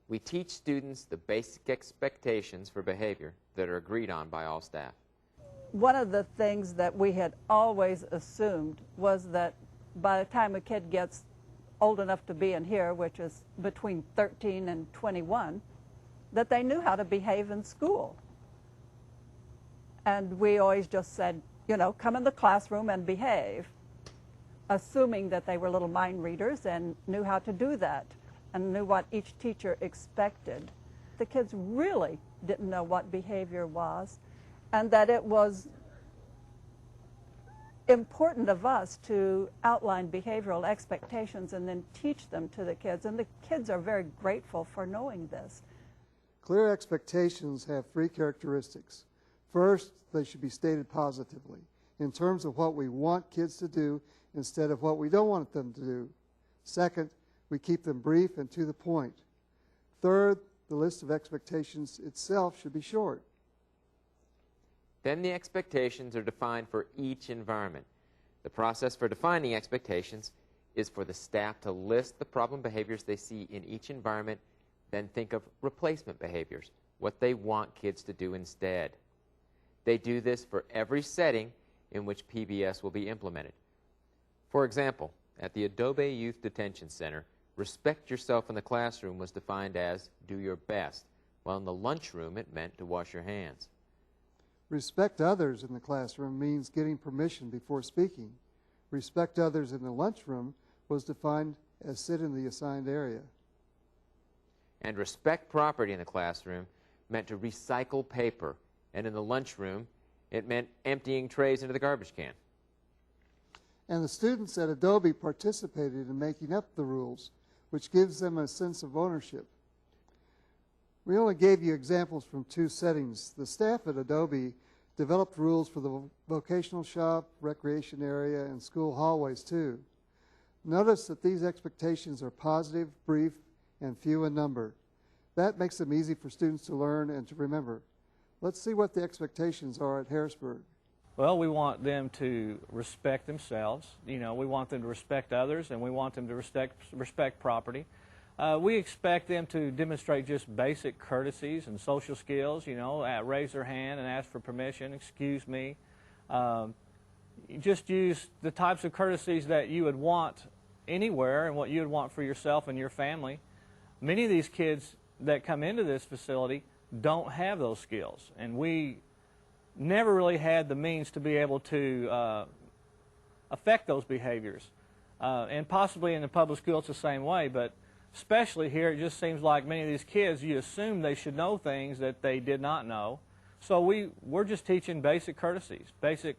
[SPEAKER 2] We teach students the basic expectations for behavior that are agreed on by all staff.
[SPEAKER 7] One of the things that we had always assumed was that by the time a kid gets old enough to be in here, which is between 13 and 21, that they knew how to behave in school. And we always just said, you know, come in the classroom and behave, assuming that they were little mind readers and knew how to do that and knew what each teacher expected. The kids really didn't know what behavior was, and that it was important of us to outline behavioral expectations and then teach them to the kids. And the kids are very grateful for knowing this.
[SPEAKER 1] Clear expectations have 3 characteristics. First, they should be stated positively, in terms of what we want kids to do instead of what we don't want them to do. Second, we keep them brief and to the point. Third, the list of expectations itself should be short.
[SPEAKER 2] Then the expectations are defined for each environment. The process for defining expectations is for the staff to list the problem behaviors they see in each environment, then think of replacement behaviors, what they want kids to do instead. They do this for every setting in which PBS will be implemented. For example, at the Adobe Youth Detention Center, respect yourself in the classroom was defined as do your best, while in the lunchroom it meant to wash your hands.
[SPEAKER 1] Respect others in the classroom means getting permission before speaking. Respect others in the lunchroom was defined as sit in the assigned area.
[SPEAKER 2] And respect property in the classroom meant to recycle paper, and in the lunchroom it meant emptying trays into the garbage can.
[SPEAKER 1] And the students at Adobe participated in making up the rules, which gives them a sense of ownership. We only gave you examples from 2 settings. The staff at Adobe developed rules for the vocational shop, recreation area, and school hallways too. Notice that these expectations are positive, brief, and few in number. That makes them easy for students to learn and to remember. Let's see what the expectations are at Harrisburg.
[SPEAKER 13] Well, we want them to respect themselves. You know, we want them to respect others, and we want them to respect property. We expect them to demonstrate just basic courtesies and social skills, you know, raise their hand and ask for permission, excuse me, Just use the types of courtesies that you would want anywhere and what you would want for yourself and your family. Many of these kids that come into this facility don't have those skills, and we never really had the means to be able to affect those behaviors. And possibly in the public school it's the same way, but especially here it just seems like many of these kids, you assume they should know things that they did not know. So we're just teaching basic courtesies, basic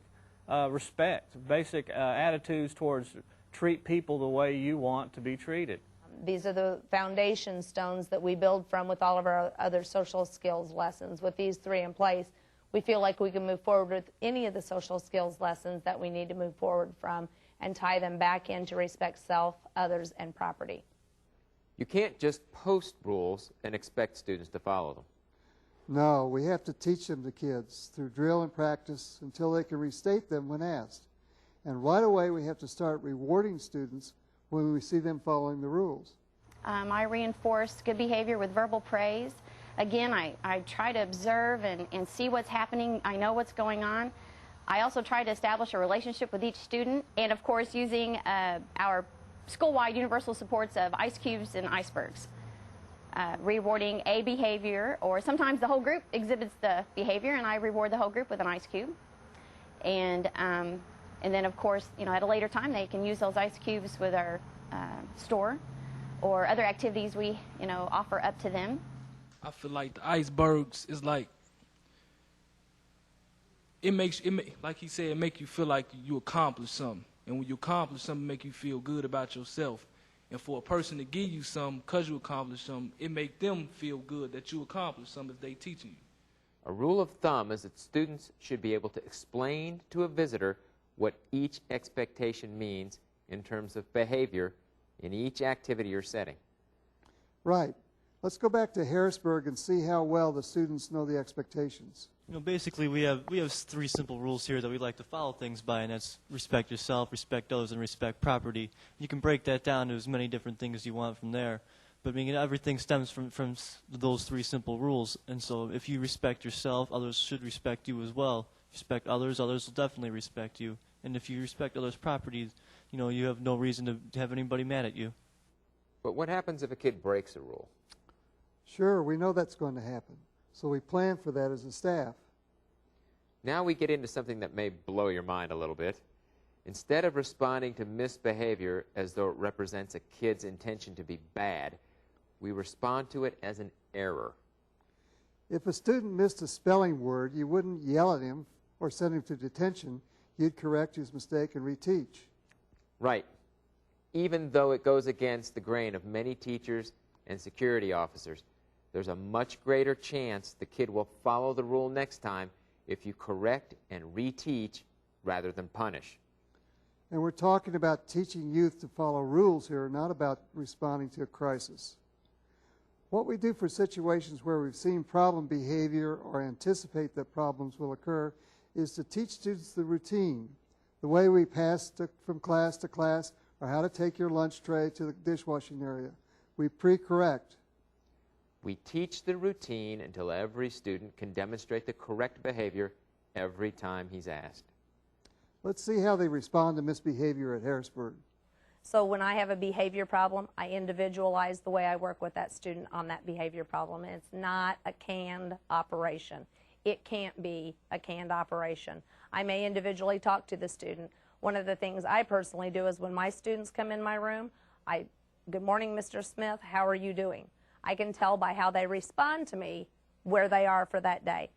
[SPEAKER 13] respect, basic attitudes towards treat people the way you want to be treated.
[SPEAKER 9] These are the foundation stones that we build from with all of our other social skills lessons. With these 3 in place, we feel like we can move forward with any of the social skills lessons that we need to move forward from and tie them back into respect self, others, and property.
[SPEAKER 2] You can't just post rules and expect students to follow them.
[SPEAKER 1] No, we have to teach them to kids through drill and practice until they can restate them when asked. And right away we have to start rewarding students when we see them following the rules.
[SPEAKER 4] I reinforce good behavior with verbal praise. Again, I try to observe and see what's happening. I know what's going on. I also try to establish a relationship with each student, and of course using our school-wide universal supports of ice cubes and icebergs. Rewarding a behavior, or sometimes the whole group exhibits the behavior and I reward the whole group with an ice cube. And then of course, at a later time they can use those ice cubes with our store or other activities we, offer up to them.
[SPEAKER 6] I feel like the icebergs is like, like he said, it make you feel like you accomplished something. And when you accomplish something, it make you feel good about yourself. And for a person to give you something because you accomplished something, it make them feel good that you accomplished something if they teaching you.
[SPEAKER 2] A rule of thumb is that students should be able to explain to a visitor what each expectation means in terms of behavior in each activity or setting.
[SPEAKER 1] Right. Let's go back to Harrisburg and see how well the students know the expectations.
[SPEAKER 15] Basically we have 3 simple rules here that we like to follow things by, and that's respect yourself, respect others, and respect property. You can break that down to as many different things as you want from there. But everything stems from those 3 simple rules. And so if you respect yourself, others should respect you as well. If you respect others, others will definitely respect you. And if you respect others' property, you have no reason to have anybody mad at you.
[SPEAKER 2] But what happens if a kid breaks a rule?
[SPEAKER 1] Sure, we know that's going to happen. So we plan for that as a staff.
[SPEAKER 2] Now we get into something that may blow your mind a little bit. Instead of responding to misbehavior as though it represents a kid's intention to be bad, we respond to it as an error.
[SPEAKER 1] If a student missed a spelling word, you wouldn't yell at him or send him to detention. You'd correct his mistake and reteach.
[SPEAKER 2] Right. Even though it goes against the grain of many teachers and security officers, there's a much greater chance the kid will follow the rule next time if you correct and reteach rather than punish.
[SPEAKER 1] And we're talking about teaching youth to follow rules here, not about responding to a crisis. What we do for situations where we've seen problem behavior or anticipate that problems will occur is to teach students the routine, the way we pass from class to class, or how to take your lunch tray to the dishwashing area. We pre-correct.
[SPEAKER 2] We teach the routine until every student can demonstrate the correct behavior every time he's asked.
[SPEAKER 1] Let's see how they respond to misbehavior at Harrisburg.
[SPEAKER 9] So when I have a behavior problem, I individualize the way I work with that student on that behavior problem. And it's not a canned operation. It can't be a canned operation. I may individually talk to the student. One of the things I personally do is when my students come in my room, good morning, Mr. Smith, how are you doing? I can tell by how they respond to me where they are for that day.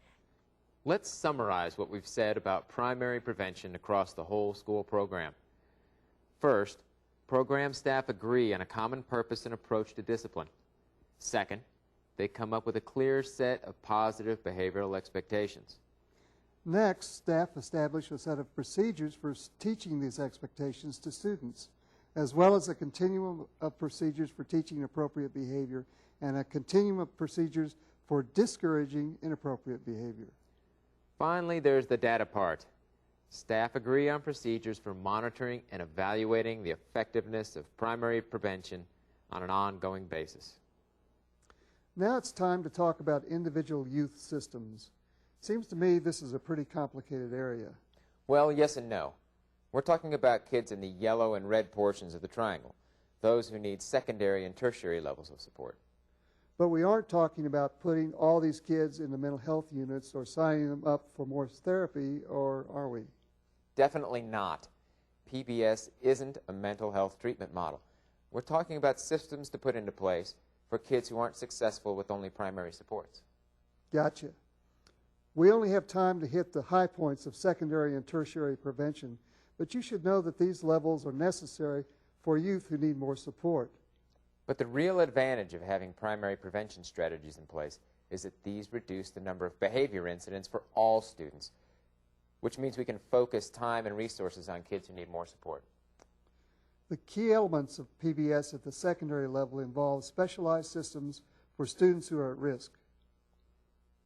[SPEAKER 2] Let's summarize what we've said about primary prevention across the whole school program. First, program staff agree on a common purpose and approach to discipline. Second, they come up with a clear set of positive behavioral expectations.
[SPEAKER 1] Next, staff establish a set of procedures for teaching these expectations to students, as well as a continuum of procedures for teaching appropriate behavior and a continuum of procedures for discouraging inappropriate behavior.
[SPEAKER 2] Finally, there's the data part. Staff agree on procedures for monitoring and evaluating the effectiveness of primary prevention on an ongoing basis.
[SPEAKER 1] Now it's time to talk about individual youth systems. It seems to me this is a pretty complicated area.
[SPEAKER 2] Well, yes and no. We're talking about kids in the yellow and red portions of the triangle, those who need secondary and tertiary levels of support.
[SPEAKER 1] But we aren't talking about putting all these kids in the mental health units or signing them up for more therapy, or are we?
[SPEAKER 2] Definitely not. PBS isn't a mental health treatment model. We're talking about systems to put into place for kids who aren't successful with only primary supports.
[SPEAKER 1] Gotcha. We only have time to hit the high points of secondary and tertiary prevention, but you should know that these levels are necessary for youth who need more support.
[SPEAKER 2] But the real advantage of having primary prevention strategies in place is that these reduce the number of behavior incidents for all students, which means we can focus time and resources on kids who need more support.
[SPEAKER 1] The key elements of PBS at the secondary level involve specialized systems for students who are at risk.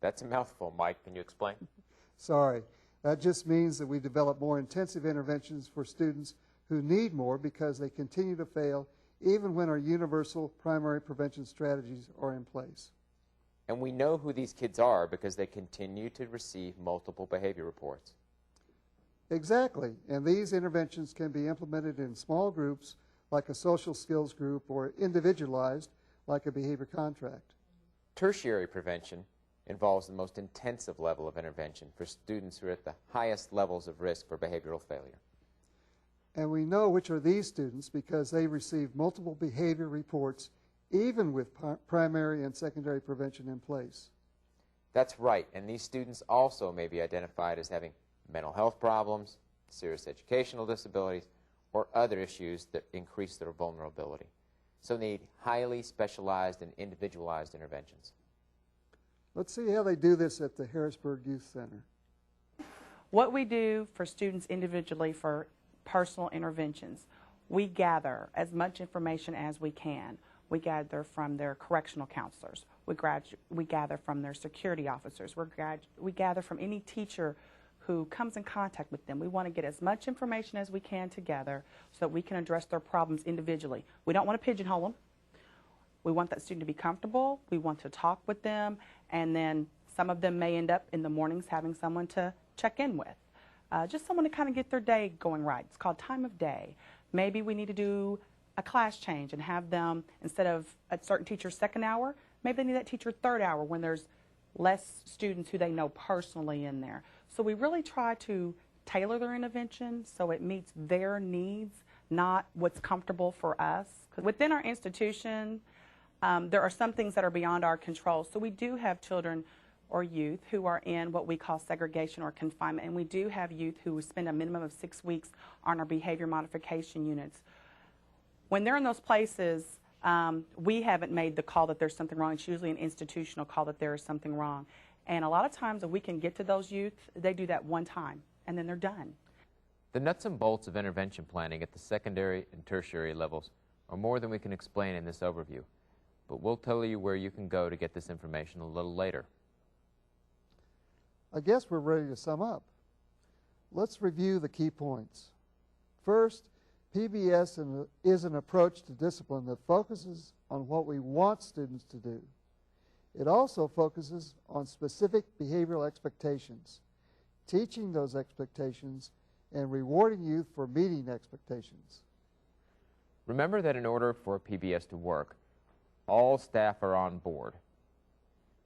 [SPEAKER 2] That's a mouthful, Mike. Can you explain?
[SPEAKER 1] Sorry. That just means that we develop more intensive interventions for students who need more because they continue to fail even when our universal primary prevention strategies are in place.
[SPEAKER 2] And we know who these kids are because they continue to receive multiple behavior reports.
[SPEAKER 1] Exactly. And these interventions can be implemented in small groups like a social skills group or individualized like a behavior contract.
[SPEAKER 2] Tertiary prevention involves the most intensive level of intervention for students who are at the highest levels of risk for behavioral failure.
[SPEAKER 1] And we know which are these students because they receive multiple behavior reports even with primary and secondary prevention in place.
[SPEAKER 2] That's right, and these students also may be identified as having mental health problems, serious educational disabilities, or other issues that increase their vulnerability. So they need highly specialized and individualized interventions.
[SPEAKER 1] Let's see how they do this at the Harrisburg Youth Center.
[SPEAKER 3] What we do for students individually for personal interventions, we gather as much information as we can. We gather from their correctional counselors. We gather from their security officers. We gather from any teacher who comes in contact with them. We want to get as much information as we can together so that we can address their problems individually. We don't want to pigeonhole them. We want that student to be comfortable. We want to talk with them, and then some of them may end up in the mornings having someone to check in with. Just someone to kind of get their day going right. It's called time of day. Maybe we need to do a class change and have them, instead of a certain teacher's second hour, maybe they need that teacher third hour when there's less students who they know personally in there. So we really try to tailor their intervention so it meets their needs, not what's comfortable for us. Within our institution, there are some things that are beyond our control. So we do have children or youth who are in what we call segregation or confinement, and we do have youth who spend a minimum of 6 weeks on our behavior modification units. When they're in those places, we haven't made the call that there's something wrong. It's usually an institutional call that there is something wrong. And a lot of times if we can get to those youth, they do that one time, and then they're done.
[SPEAKER 2] The nuts and bolts of intervention planning at the secondary and tertiary levels are more than we can explain in this overview, but we'll tell you where you can go to get this information a little later.
[SPEAKER 1] I guess we're ready to sum up. Let's review the key points. First, PBS is an approach to discipline that focuses on what we want students to do. It also focuses on specific behavioral expectations, teaching those expectations, and rewarding youth for meeting expectations.
[SPEAKER 2] Remember that in order for PBS to work, all staff are on board.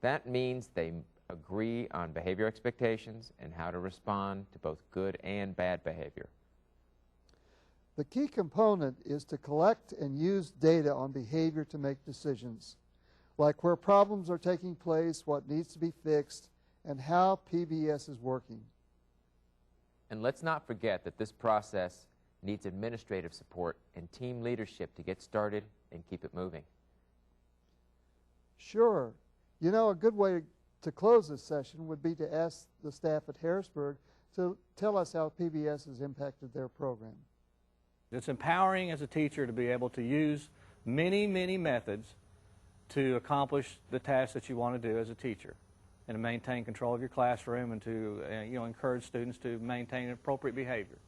[SPEAKER 2] That means they agree on behavior expectations and how to respond to both good and bad behavior.
[SPEAKER 1] The key component is to collect and use data on behavior to make decisions, like where problems are taking place, what needs to be fixed, and how PBS is working.
[SPEAKER 2] And let's not forget that this process needs administrative support and team leadership to get started and keep it moving.
[SPEAKER 1] Sure. You know, a good way to close this session would be to ask the staff at Harrisburg to tell us how PBS has impacted their program.
[SPEAKER 13] It's empowering as a teacher to be able to use many, many methods to accomplish the tasks that you want to do as a teacher and to maintain control of your classroom and to encourage students to maintain appropriate behavior.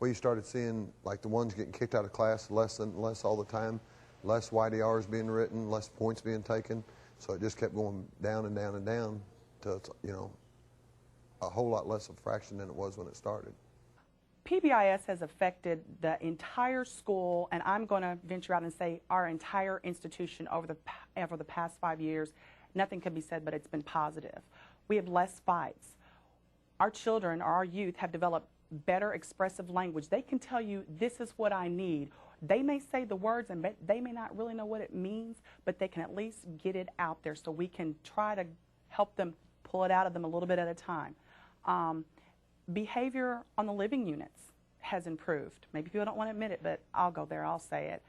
[SPEAKER 12] We started seeing like the ones getting kicked out of class less and less all the time, less YDRs being written, less points being taken. So it just kept going down and down and down to, a whole lot less of a fraction than it was when it started.
[SPEAKER 3] PBIS has affected the entire school, and I'm going to venture out and say our entire institution over the past 5 years. Nothing can be said, but it's been positive. We have less fights. Our children, or our youth, have developed better expressive language. They can tell you, this is what I need. They may say the words, and they may not really know what it means, but they can at least get it out there so we can try to help them pull it out of them a little bit at a time. Behavior on the living units has improved. Maybe people don't want to admit it, but I'll go there, I'll say it.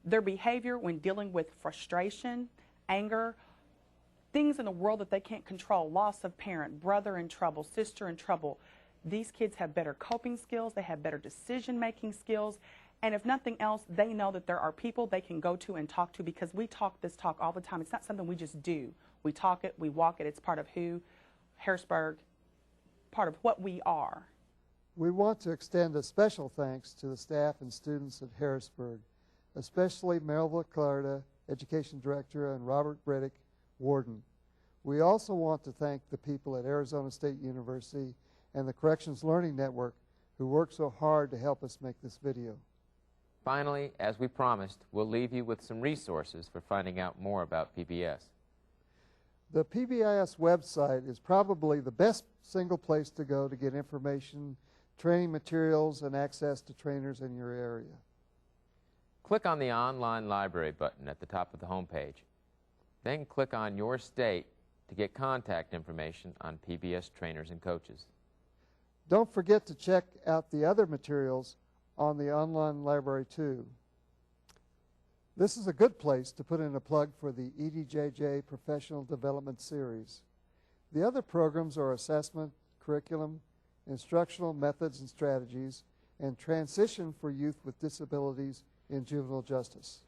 [SPEAKER 3] Their behavior when dealing with frustration, anger, things in the world that they can't control, loss of parent, brother in trouble, sister in trouble. These kids have better coping skills, they have better decision-making skills, and if nothing else, they know that there are people they can go to and talk to, because we talk this talk all the time. It's not something we just do. We talk it, we walk it, it's part of who Harrisburg, part of what we are.
[SPEAKER 1] We want to extend a special thanks to the staff and students at Harrisburg, especially Melville Clarda, Education Director, and Robert Bredick, Warden. We also want to thank the people at Arizona State University and the Corrections Learning Network who worked so hard to help us make this video.
[SPEAKER 2] Finally, as we promised, we'll leave you with some resources for finding out more about PBS.
[SPEAKER 1] The PBIS website is probably the best single place to go to get information, training materials, and access to trainers in your area.
[SPEAKER 2] Click on the Online Library button at the top of the homepage. Then click on your state to get contact information on PBS trainers and coaches.
[SPEAKER 1] Don't forget to check out the other materials on the online library too. This is a good place to put in a plug for the EDJJ Professional Development Series. The other programs are assessment, curriculum, instructional methods and strategies, and transition for youth with disabilities in juvenile justice.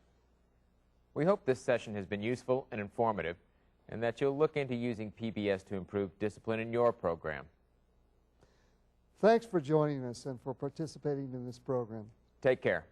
[SPEAKER 2] We hope this session has been useful and informative, and that you'll look into using PBS to improve discipline in your program.
[SPEAKER 1] Thanks for joining us and for participating in this program.
[SPEAKER 2] Take care.